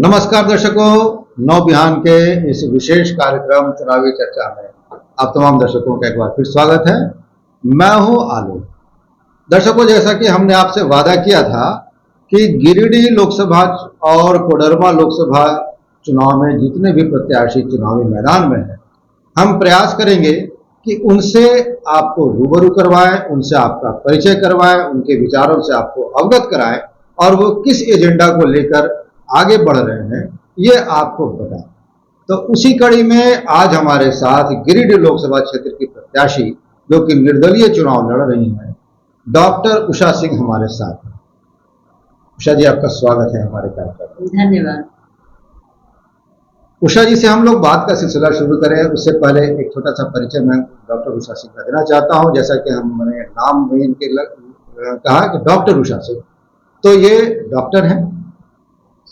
नमस्कार दर्शकों, नौ बिहान के इस विशेष कार्यक्रम चुनावी चर्चा में आप तमाम दर्शकों का एक बार फिर स्वागत है। मैं हूं आलोक। दर्शकों, जैसा कि हमने आपसे वादा किया था कि गिरिडीह लोकसभा और कोडरमा लोकसभा चुनाव में जितने भी प्रत्याशी चुनावी मैदान में हैं, हम प्रयास करेंगे कि उनसे आपको रूबरू करवाएं, उनसे आपका परिचय करवाएं, उनके विचारों से आपको अवगत कराएं और वो किस एजेंडा को लेकर आगे बढ़ रहे हैं ये आपको बताएं। तो उसी कड़ी में आज हमारे साथ गिरिडीह लोकसभा क्षेत्र की प्रत्याशी जो कि निर्दलीय चुनाव लड़ रही हैं, डॉक्टर उषा सिंह हमारे साथ हैं। उषा जी, आपका स्वागत है हमारे कार्यक्रम में। धन्यवाद। उषा जी से हम लोग बात का सिलसिला शुरू करें उससे पहले एक छोटा सा परिचय मैं डॉक्टर उषा सिंह का देना चाहता हूं। जैसा कि हमने नाम में इनके कहा कि डॉक्टर उषा सिंह, तो ये डॉक्टर हैं,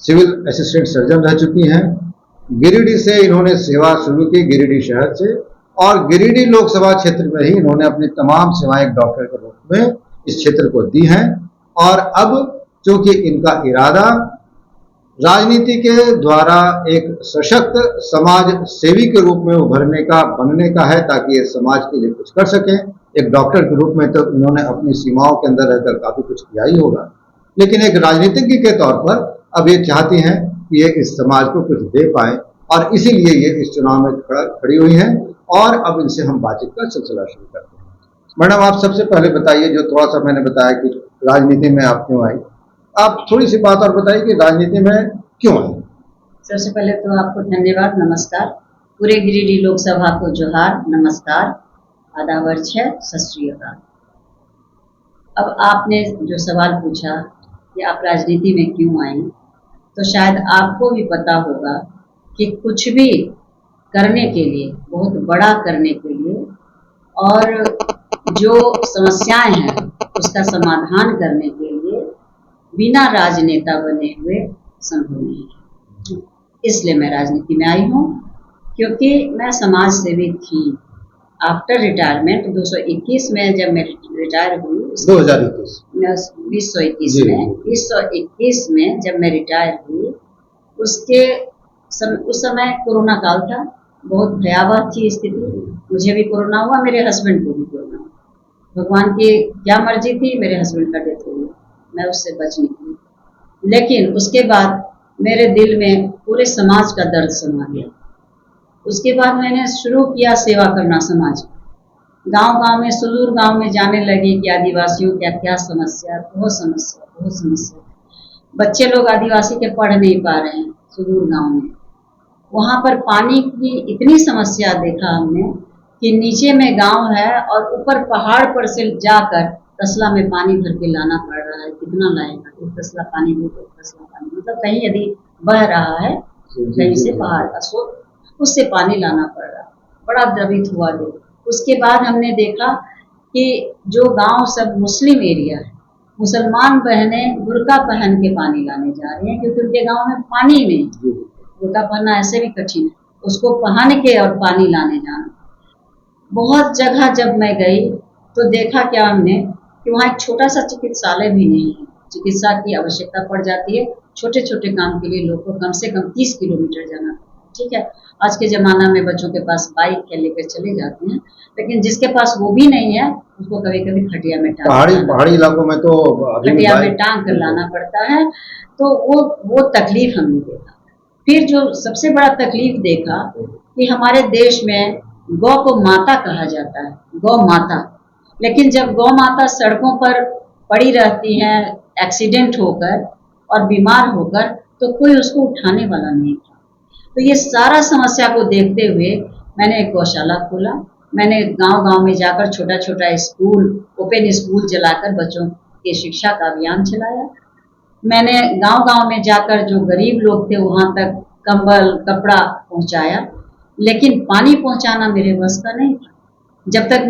सिविल असिस्टेंट सर्जन रह चुकी हैं। गिरिडीह से इन्होंने सेवा शुरू की, गिरिडीह शहर से, और गिरिडीह लोकसभा क्षेत्र में ही इन्होंने अपनी तमाम सेवाएं एक डॉक्टर के रूप में इस क्षेत्र को दी हैं। और अब चूंकि इनका इरादा राजनीति के द्वारा एक सशक्त समाज सेवी के रूप में उभरने का, बनने का है, ताकि ये समाज के लिए कुछ कर सकें। एक डॉक्टर के रूप में तो इन्होंने अपनी सीमाओं के अंदर रहकर काफी कुछ किया ही होगा, लेकिन एक राजनीतिज्ञ के तौर पर अब ये चाहती हैं कि ये इस समाज को कुछ दे पाए, और इसीलिए ये इस चुनाव में खड़ी हुई हैं। और अब इनसे हम बातचीत का सिलसिला शुरू करते हैं। मैडम, आप सबसे पहले बताइए, जो थोड़ा सा मैंने बताया कि राजनीति में आप क्यों आई, आप थोड़ी सी बात और बताइए कि राजनीति में क्यों आई। सबसे पहले तो आपको धन्यवाद, नमस्कार। पूरे गिरिडीह लोकसभा को जोहार, नमस्कार, आदाब अर्ज है, सत श्री अकाल। अब आपने जो सवाल पूछा कि आप राजनीति में क्यों आई, तो शायद आपको भी पता होगा कि कुछ भी करने के लिए, बहुत बड़ा करने के लिए, और जो समस्याएं हैं उसका समाधान करने के लिए बिना राजनेता बने हुए संभव नहीं है। इसलिए मैं राजनीति में आई हूँ, क्योंकि मैं समाज सेवी थी। आफ्टर रिटायरमेंट 221 में जब मैं रिटायर हुई, 2021 में जब मैं रिटायर हुई, उस समय कोरोना काल था, बहुत भयावह थी स्थिति। मुझे भी कोरोना हुआ, मेरे हस्बैंड को भी कोरोना हुआ। भगवान की क्या मर्जी थी, मेरे हस्बैंड का डेथ हो गया, मैं उससे बच निकली। लेकिन उसके बाद मेरे दिल में पूरे समाज का दर्द समा गया। उसके बाद मैंने शुरू किया सेवा करना समाज का। गांव-गांव में, सुदूर गांव में जाने लगी कि आदिवासियों क्या क्या समस्या, बहुत समस्या। बच्चे लोग आदिवासी के पढ़ नहीं पा रहे हैं सुदूर गांव में। वहां पर पानी की इतनी समस्या देखा हमने कि नीचे में गांव है और ऊपर पहाड़ पर से जाकर तसला में पानी भर के लाना पड़ रहा है। कितना लाएगा, एक तसला पानी, दो तसला पानी, मतलब कहीं यदि बह रहा है कहीं से पहाड़ का स्रोत, उससे पानी लाना पड़ रहा। बड़ा द्रवित हुआ देख। उसके बाद हमने देखा कि जो गांव सब मुस्लिम एरिया है, मुसलमान बहनें बुर्का पहन के पानी लाने जा रही हैं, क्योंकि उनके गांव में पानी नहीं। बुर्का पहनना ऐसे भी कठिन है, उसको पहन के और पानी लाने जाना। बहुत जगह जब मैं गई तो देखा क्या हमने कि वहाँ एक छोटा सा चिकित्सालय भी नहीं है। चिकित्सा की आवश्यकता पड़ जाती है, छोटे छोटे काम के लिए लोग को कम से कम 30 किलोमीटर जाना। ठीक है, आज के ज़माना में बच्चों के पास बाइक है, लेकर चले जाते हैं, लेकिन जिसके पास वो भी नहीं है उसको कभी कभी खटिया में पहाड़ी इलाकों में तो खटिया में टांग कर लाना पड़ता है। तो वो तकलीफ हमने देखा। फिर जो सबसे बड़ा तकलीफ देखा कि हमारे देश में गौ को माता कहा जाता है, गौ माता, लेकिन जब गौ माता सड़कों पर पड़ी रहती हैं एक्सीडेंट होकर और बीमार होकर, तो कोई उसको उठाने वाला नहीं था। तो ये सारा समस्या को देखते हुए मैंने एक गौशाला खोला। मैंने गांव-गांव में जाकर छोटा छोटा स्कूल, ओपन स्कूल चलाकर बच्चों के शिक्षा का अभियान चलाया। मैंने गांव-गांव में जाकर जो गरीब लोग थे वहां तक कंबल कपड़ा पहुंचाया, लेकिन पानी पहुंचाना मेरे बस का नहीं था। जब तक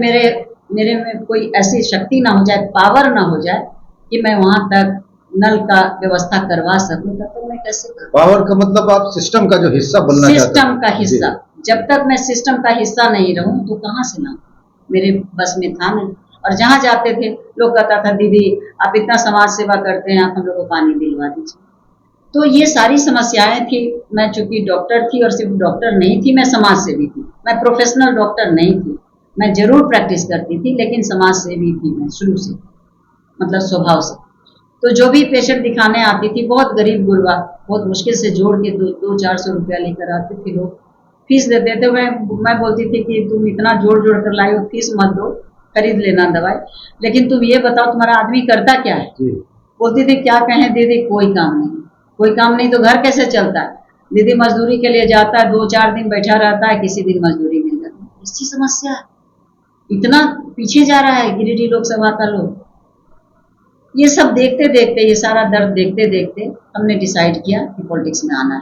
मेरे में कोई ऐसी शक्ति ना हो जाए, पावर ना हो जाए कि मैं वहां तक नल का व्यवस्था करवा सकूं, तब तक मैं कैसे करूं। पावर का मतलब आप सिस्टम का जो हिस्सा बनना चाहते हैं। सिस्टम का हिस्सा, जब तक मैं सिस्टम का हिस्सा नहीं रहूं तो कहां से लाऊं, मेरे बस में था नहीं। और जहां जाते थे लोग कहता था, दीदी आप इतना समाज सेवा करते हैं, आप हम लोग को पानी दिलवा दीजिए। तो ये सारी समस्याएं थी। मैं चूंकि डॉक्टर थी और सिर्फ डॉक्टर नहीं थी, मैं समाज सेवी थी। मैं प्रोफेशनल डॉक्टर नहीं थी, मैं जरूर प्रैक्टिस करती थी, लेकिन समाज सेवी थी मैं शुरू से, मतलब स्वभाव से। तो जो भी पेशेंट दिखाने आती थी, बहुत गरीब गुरबा, बहुत मुश्किल से जोड़ के 200-400 रुपया लेकर आते थे लोग, फीस देते थे। मैं बोलती थी कि तुम इतना जोड़ जोड़ कर लाई हो, फीस मत दो, खरीद लेना दवाई, लेकिन तुम ये बताओ तुम्हारा आदमी करता क्या है। बोलती थी क्या कहें दीदी, कोई काम नहीं, कोई काम नहीं तो घर कैसे चलता है। दीदी मजदूरी के लिए जाता है, 2-4 दिन बैठा रहता है, किसी दिन मजदूरी मिल जाती है। इसकी समस्या इतना पीछे जा रहा है गिरिडीह लोकसभा का लोग। ये सब देखते देखते, ये सारा दर्द देखते देखते हमने डिसाइड किया कि पॉलिटिक्स में आना है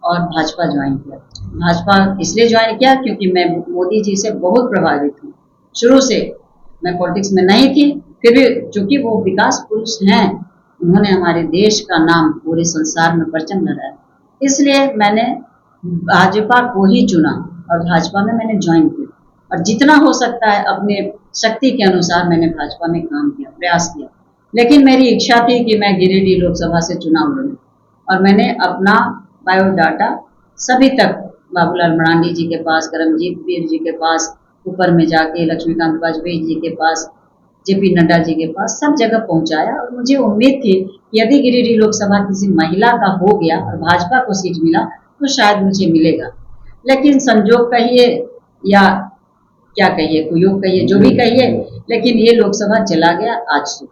और भाजपा ज्वाइन किया। भाजपा इसलिए ज्वाइन किया क्योंकि मैं मोदी जी से बहुत प्रभावित हूँ। शुरू से मैं पॉलिटिक्स में नहीं थी, फिर भी चूंकि वो विकास पुरुष हैं, उन्होंने हमारे देश का नाम पूरे संसार में परचम लहराया, इसलिए मैंने भाजपा को ही चुना और भाजपा में मैंने ज्वाइन किया। और जितना हो सकता है अपने शक्ति के अनुसार मैंने भाजपा में काम किया, प्रयास किया। लेकिन मेरी इच्छा थी कि मैं गिरिडीह लोकसभा से चुनाव लड़ूं और मैंने अपना बायोडाटा सभी तक, बाबूलाल मरांडी जी के पास, करमजीत वीर जी के पास, ऊपर में जाके लक्ष्मीकांत वाजपेयी जी के पास, जेपी नड्डा जी के पास, सब जगह पहुंचाया। और मुझे उम्मीद थी कि यदि गिरिडीह लोकसभा किसी महिला का हो गया और भाजपा को सीट मिला तो शायद मुझे मिलेगा। लेकिन संजोग कहिए या क्या कहिए, कुयोग कहिए, जो भी कहिए, लेकिन ये लोकसभा चला गया आज से,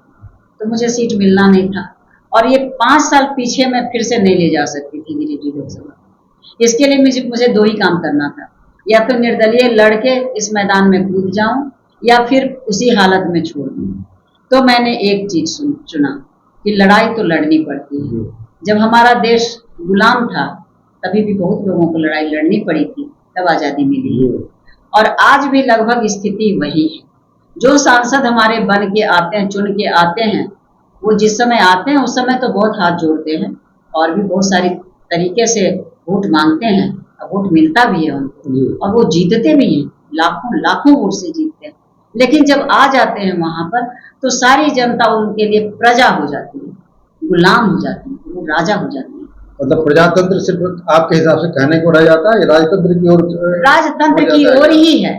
तो मुझे सीट मिलना नहीं था। और ये 5 साल पीछे मैं फिर से नहीं ले जा सकती थी गिरिडीह लोकसभा। इसके लिए मुझे 2 ही काम करना था, या तो निर्दलीय लड़के इस मैदान में कूद जाऊं या फिर उसी हालत में छोड़ दूं। तो मैंने एक चीज चुना कि लड़ाई तो लड़नी पड़ती है। जब हमारा देश गुलाम था तभी भी बहुत लोगों को लड़ाई लड़नी पड़ी थी, तब आजादी मिली। और आज भी लगभग स्थिति वही है। जो सांसद हमारे बन के आते हैं, चुन के आते हैं, वो जिस समय आते हैं उस समय तो बहुत हाथ जोड़ते हैं और भी बहुत सारी तरीके से वोट मांगते हैं, और वोट मिलता भी है उनको और वो जीतते भी हैं, लाखों लाखों वोट से जीतते हैं। लेकिन जब आ जाते हैं वहां पर तो सारी जनता उनके लिए प्रजा हो जाती है, गुलाम हो जाती है, वो राजा हो जाती है। मतलब प्रजातंत्र सिर्फ आपके हिसाब से कहने को रह जाता है, राजतंत्र की ओर, राजतंत्र की ओर ही है।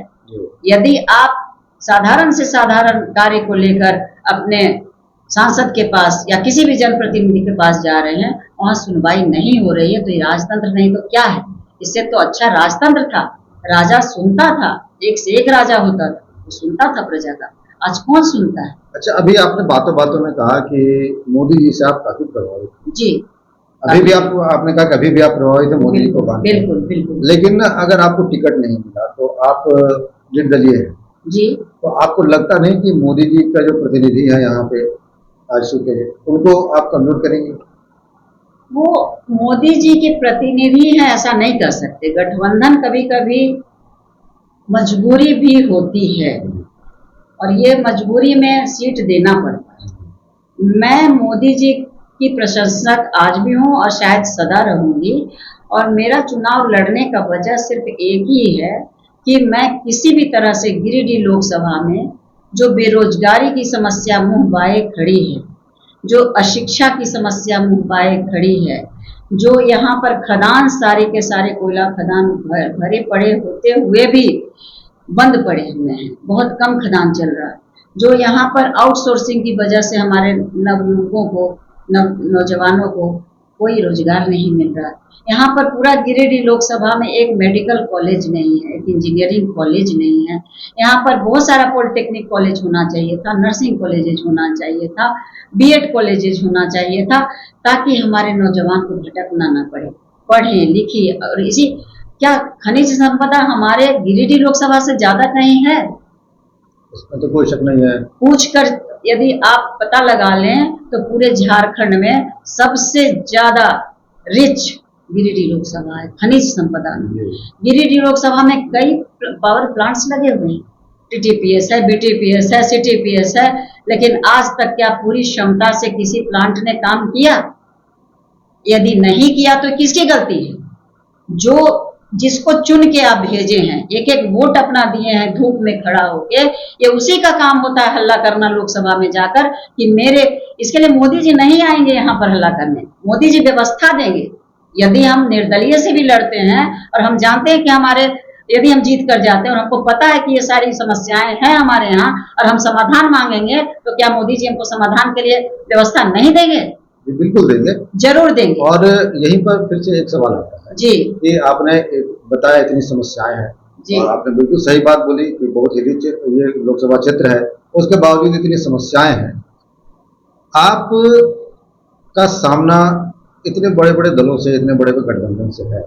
यदि आप साधारण से साधारण कार्य को लेकर अपने सांसद के पास या किसी भी जनप्रतिनिधि के पास जा रहे हैं, वहां सुनवाई नहीं हो रही है, तो ये राजतंत्र नहीं तो क्या है। इससे तो अच्छा राजतंत्र था, राजा सुनता था, एक से एक राजा होता था, वो सुनता था प्रजा का। आज कौन सुनता है। अच्छा, अभी आपने बातों बातों में कहा कि मोदी जी से आप काफी प्रभावित जी, अभी भी आपने कहा कि अभी भी आप प्रभावित है मोदी जी को मानते हैं। बिल्कुल बिल्कुल। लेकिन अगर आपको टिकट नहीं मिला तो आप निर्दलीय हैं जी, तो आपको लगता नहीं कि मोदी जी का जो प्रतिनिधि है यहाँ पे आजसू के, उनको आप कमजोर करेंगे? वो मोदी जी के प्रतिनिधि हैं ऐसा नहीं कर सकते। गठबंधन कभी कभी मजबूरी भी होती है और ये मजबूरी में सीट देना पड़ता है। मैं मोदी जी की प्रशंसक आज भी हूँ और शायद सदा रहूंगी। और मेरा चुनाव लड़ने का वजह सिर्फ एक ही है कि मैं किसी भी तरह से गिरिडीह लोकसभा में जो बेरोजगारी की समस्या मुंह बाए खड़ी है, जो अशिक्षा की समस्या मुंह बाए खड़ी है, जो यहाँ पर खदान सारे के सारे कोयला खदान भरे पड़े होते हुए भी बंद पड़े हुए हैं, बहुत कम खदान चल रहा है, जो यहाँ पर आउटसोर्सिंग की वजह से हमारे नवयुवकों को, नौजवानों को कोई रोजगार नहीं मिल रहा। यहाँ पर पूरा गिरिडीह लोकसभा में एक मेडिकल कॉलेज नहीं है, एक इंजीनियरिंग कॉलेज नहीं है। यहाँ पर बहुत सारा पॉलिटेक्निक कॉलेज होना चाहिए था, नर्सिंग कॉलेजेज होना चाहिए था, बीएड कॉलेजेज होना चाहिए था, ताकि हमारे नौजवान को भटकना ना पड़े, पढ़े लिखे। और इसी क्या खनिज संपदा हमारे गिरिडीह लोकसभा से ज्यादा कहीं है? इसमें तो कोई शक नहीं है। पूछकर यदि आप पता लगा लें तो पूरे झारखंड में सबसे ज्यादा रिच गिरिडीह लोकसभा है खनिज संपदा में। गिरिडीह लोकसभा में कई पावर प्लांट्स लगे हुए हैं, टीटीपीएस है, बीटीपीएस है, सीटीपीएस है, लेकिन आज तक क्या पूरी क्षमता से किसी प्लांट ने काम किया? यदि नहीं किया तो किसकी गलती है? जो जिसको चुन के आप भेजे हैं, एक एक वोट अपना दिए हैं धूप में खड़ा होके, ये उसी का काम होता है हल्ला करना लोकसभा में जाकर कि मेरे, इसके लिए मोदी जी नहीं आएंगे यहाँ पर हल्ला करने, मोदी जी व्यवस्था देंगे। यदि हम निर्दलीय से भी लड़ते हैं और हम जानते हैं कि हमारे, यदि हम जीत कर जाते हैं और हमको पता है कि ये सारी समस्याएं हैं हमारे यहाँ और हम समाधान मांगेंगे, तो क्या मोदी जी हमको समाधान के लिए व्यवस्था नहीं देंगे? बिल्कुल देंगे, जरूर देंगे। और यहीं पर फिर से एक सवाल आता है जी कि आपने बताया इतनी समस्याएं हैं, और आपने बिल्कुल सही बात बोली कि बहुत हिली ये लोकसभा क्षेत्र है, उसके बावजूद इतनी समस्याएं हैं। आप का सामना इतने बड़े बड़े दलों से, इतने बड़े बड़े गठबंधन से है,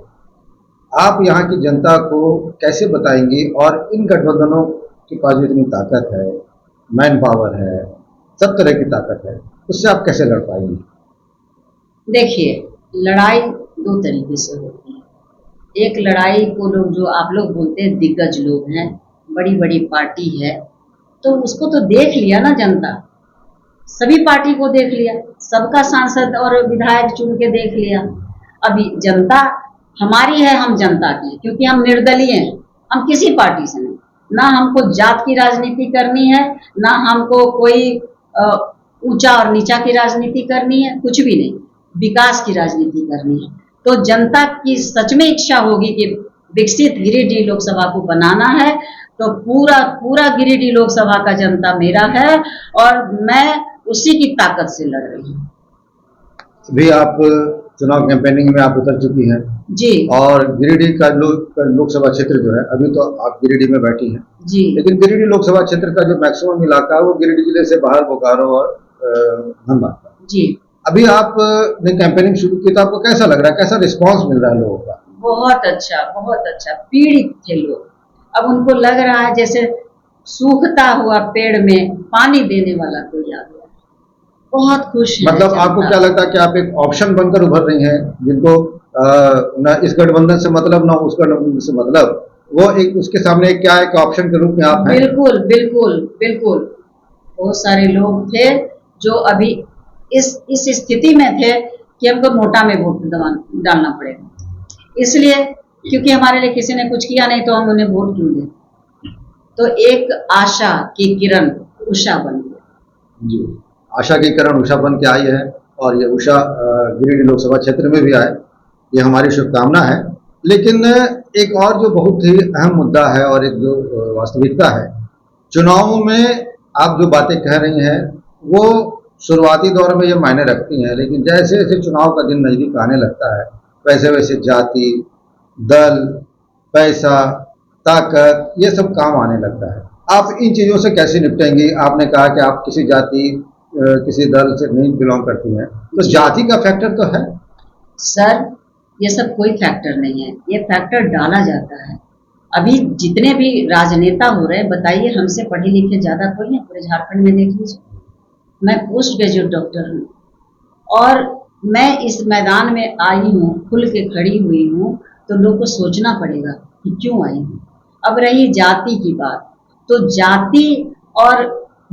आप यहाँ की जनता को कैसे बताएंगी? और इन गठबंधनों के पास जो इतनी ताकत है, मैन पावर है, सब तरह की ताकत है, उससे आप कैसे लड़ पाएंगी? देखिए, लड़ाई दो तरीके से होती है। एक लड़ाई को लोग, जो आप लोग बोलते हैं दिग्गज लोग हैं, बड़ी बड़ी पार्टी है, तो उसको तो देख लिया ना जनता, सभी पार्टी को देख लिया, सबका सांसद और विधायक चुन के देख लिया। अभी जनता हमारी है, हम जनता की, क्योंकि हम निर्दलीय हैं, हम किसी पार्टी से नहीं, ना हमको जात की राजनीति करनी है, ना हमको कोई ऊंचा और नीचा की राजनीति करनी है, कुछ भी नहीं, विकास की राजनीति करनी है। तो जनता की सच में इच्छा होगी कि विकसित गिरिडीह लोकसभा को बनाना है, तो पूरा पूरा गिरिडीह लोकसभा का जनता मेरा है और मैं उसी की ताकत से लड़ रही हूँ। अभी आप चुनाव कैंपेनिंग में आप उतर चुकी हैं जी, और गिरिडीह का लोकसभा क्षेत्र जो है, अभी तो आप गिरिडीह में बैठी हैं जी, लेकिन गिरिडीह लोकसभा क्षेत्र का जो मैक्सिमम इलाका है वो गिरिडीह जिले से बाहर बोकारो और धनबाद। जी, अभी आपने कैंपेनिंग शुरू की तो आपको कैसा लग रहा है, कैसा रिस्पांस मिल रहा है लोगों का? बहुत अच्छा, बहुत अच्छा। पीड़ित थे लोग, अब उनको लग रहा है जैसे सूखता हुआ पेड़ में पानी देने वाला कोई आ गया। बहुत खुश है मतलब आपको क्या लगता है कि आप एक ऑप्शन बनकर उभर रही हैं, जिनको न इस गठबंधन से मतलब न उस गठबंधन से मतलब, वो एक उसके सामने क्या है, एक ऑप्शन के रूप में आप हैं? बिल्कुल बिल्कुल बिल्कुल। बहुत सारे लोग थे जो अभी इस स्थिति में थे कि हमको नोटा में वोट डालना पड़ेगा, इसलिए क्योंकि हमारे लिए किसी ने कुछ किया नहीं तो हम उन्हें वोट क्यों दें। तो एक आशा की किरण उषा बन गई। जी, आशा की किरण उषा बन के आई है, और ये उषा गिरिडीह लोकसभा क्षेत्र में भी आए, ये हमारी शुभकामना है। लेकिन एक और जो बहुत ही अहम मुद्दा है और एक जो वास्तविकता है, चुनावों में आप जो बातें कह रही हैं वो शुरुआती दौर में ये मायने रखती हैं, लेकिन जैसे जैसे चुनाव का दिन नजदीक आने लगता है वैसे वैसे जाति, दल, पैसा, ताकत, ये सब काम आने लगता है। आप इन चीजों से कैसे निपटेंगी? आपने कहा कि आप किसी जाति, किसी दल से नहीं बिलोंग करती हैं, तो जाति का फैक्टर तो है? सर, ये सब कोई फैक्टर नहीं है, ये फैक्टर डाला जाता है। अभी जितने भी राजनेता हो रहे हैं, बताइए हमसे पढ़े लिखे ज्यादा कोई है? पूरे झारखंड में देख लीजिए, मैं पोस्ट ग्रेजुएट डॉक्टर हूँ और मैं इस मैदान में आई हूँ, खुल के खड़ी हुई हूँ, तो लोग को सोचना पड़ेगा कि क्यों आई हूँ। अब रही जाति की बात, तो जाति और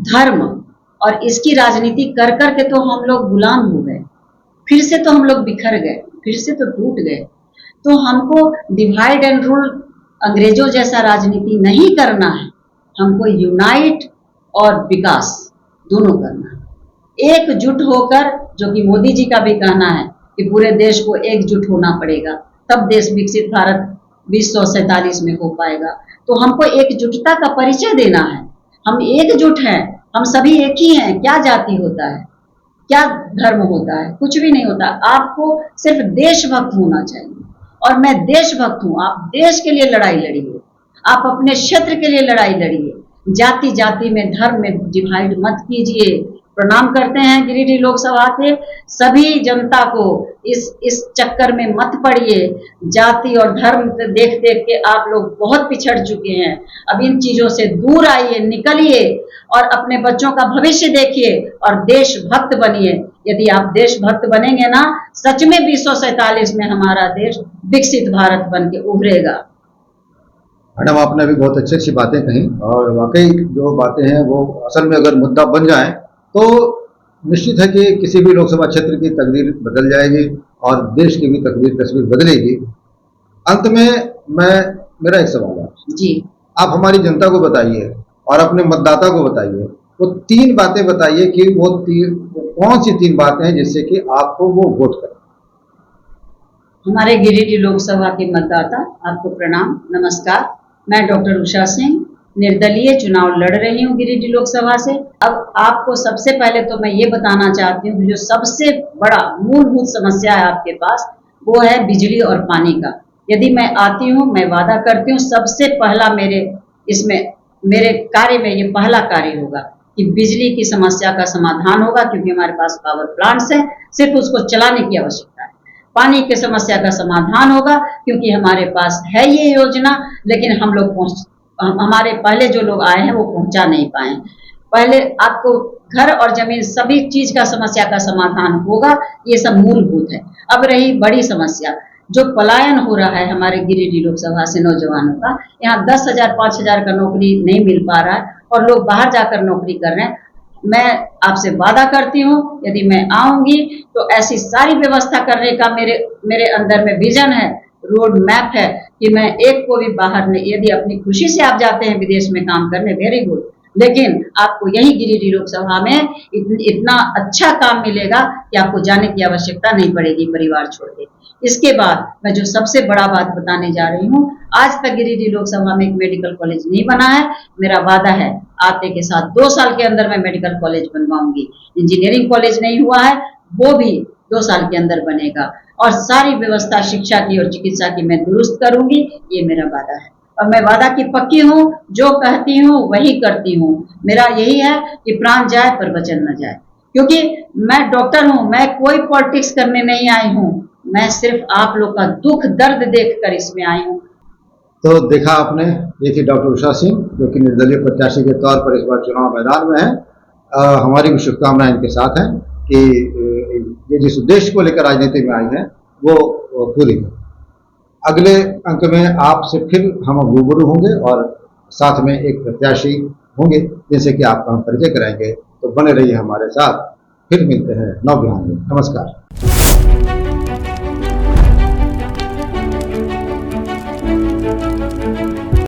धर्म और इसकी राजनीति कर कर के तो हम लोग गुलाम हो गए, फिर से तो हम लोग बिखर गए, फिर से तो टूट गए। तो हमको डिवाइड एंड रूल अंग्रेजों जैसा राजनीति नहीं करना है, हमको यूनाइट और विकास दोनों करना है, एकजुट होकर, जो कि मोदी जी का भी कहना है कि पूरे देश को एकजुट होना पड़ेगा, तब देश विकसित भारत 2047 में हो पाएगा। तो हमको एकजुटता का परिचय देना है, हम एकजुट हैं, हम सभी एक ही हैं। क्या जाति होता है, क्या धर्म होता है? कुछ भी नहीं होता। आपको सिर्फ देशभक्त होना चाहिए, और मैं देशभक्त हूँ। आप देश के लिए लड़ाई लड़िए, आप अपने क्षेत्र के लिए लड़ाई लड़िए, जाति जाति में, धर्म में डिवाइड मत कीजिए। प्रणाम करते हैं गिरिडीह लोकसभा के सभी जनता को, इस चक्कर में मत पड़िए। जाति और धर्म देख देख के आप लोग बहुत पिछड़ चुके हैं। अब इन चीजों से दूर आइए, निकलिए और अपने बच्चों का भविष्य देखिए और देशभक्त बनिए। यदि आप देशभक्त बनेंगे ना, सच में 2047 में हमारा देश विकसित भारत बन के उभरेगा। मैडम, आपने अभी बहुत अच्छी अच्छी बातें कही, और वाकई जो बातें हैं वो असल में अगर मुद्दा बन जाए तो निश्चित है कि किसी भी लोकसभा क्षेत्र की तकदीर बदल जाएगी और देश की भी तस्वीर बदलेगी। अंत में मेरा एक सवाल है, जी। आप हमारी जनता को बताइए और अपने मतदाता को बताइए, वो 3 बातें बताइए कि वो कौन सी 3 बातें हैं जिससे कि आपको वो वोट करें। हमारे गिरिडीह लोकसभा के मतदाता, आपको प्रणाम, नमस्कार। मैं डॉक्टर उषा सिंह निर्दलीय चुनाव लड़ रही हूँ गिरिडीह लोकसभा से। अब आपको सबसे पहले तो मैं ये बताना चाहती हूँ कि जो सबसे बड़ा मूलभूत समस्या है आपके पास, वो है बिजली और पानी का। यदि मैं आती हूँ, मैं वादा करती हूँ, सबसे पहला मेरे कार्य में ये पहला कार्य होगा कि बिजली की समस्या का समाधान होगा, क्योंकि हमारे पास पावर प्लांट्स है, सिर्फ उसको चलाने की आवश्यकता है। पानी की समस्या का समाधान होगा, क्योंकि हमारे पास है ये योजना, लेकिन हमारे पहले जो लोग आए हैं वो पहुंचा नहीं पाए। पहले आपको घर और जमीन सभी चीज का समस्या का समाधान होगा, ये सब मूलभूत है। अब रही बड़ी समस्या, जो पलायन हो रहा है हमारे गिरिडीह लोकसभा से नौजवानों का, यहाँ 10,000 5,000 का नौकरी नहीं मिल पा रहा है और लोग बाहर जाकर नौकरी कर रहे हैं। मैं आपसे वादा करती हूँ, यदि मैं आऊंगी तो ऐसी सारी व्यवस्था करने का मेरे अंदर में विजन है, रोड मैप है कि मैं एक को भी बाहर नहीं, यदि अपनी खुशी से आप जाते हैं विदेश में काम करने, वेरी गुड, लेकिन आपको यही गिरिडीह लोकसभा में इतना अच्छा काम मिलेगा कि आपको जाने की आवश्यकता नहीं पड़ेगी परिवार छोड़ के। इसके बाद मैं जो सबसे बड़ा बात बताने जा रही हूँ, आज तक गिरिडीह लोकसभा में एक मेडिकल कॉलेज नहीं बना है। मेरा वादा है आते के साथ 2 साल के अंदर मैं मेडिकल कॉलेज बनवाऊंगी। इंजीनियरिंग कॉलेज नहीं हुआ है, वो भी 2 साल के अंदर बनेगा और सारी व्यवस्था शिक्षा की और चिकित्सा की मैं दुरुस्त करूंगी, ये मेरा वादा है। और मैं वादा की पक्की हूँ, जो कहती हूँ वही करती हूँ। मेरा यही है कि प्राण जाए पर वचन न जाए, क्योंकि मैं डॉक्टर हूँ, मैं कोई पॉलिटिक्स करने नहीं आई हूँ, मैं सिर्फ आप लोग का दुख दर्द देखकर इसमें आई हूँ। तो देखा आपने, ये थी डॉक्टर उषा सिंह, जो कि निर्दलीय प्रत्याशी के तौर पर इस बार चुनाव मैदान में है। हमारी भी शुभकामनाएं इनके साथ हैं कि ये जिस उद्देश्य को लेकर राजनीति में आई है वो पूरी हो। अगले अंक में आपसे फिर हम रूबरू होंगे और साथ में एक प्रत्याशी होंगे जिनसे कि आपका हम परिचय कराएंगे। तो बने रहिए हमारे साथ, फिर मिलते हैं नव बिहार में। नमस्कार।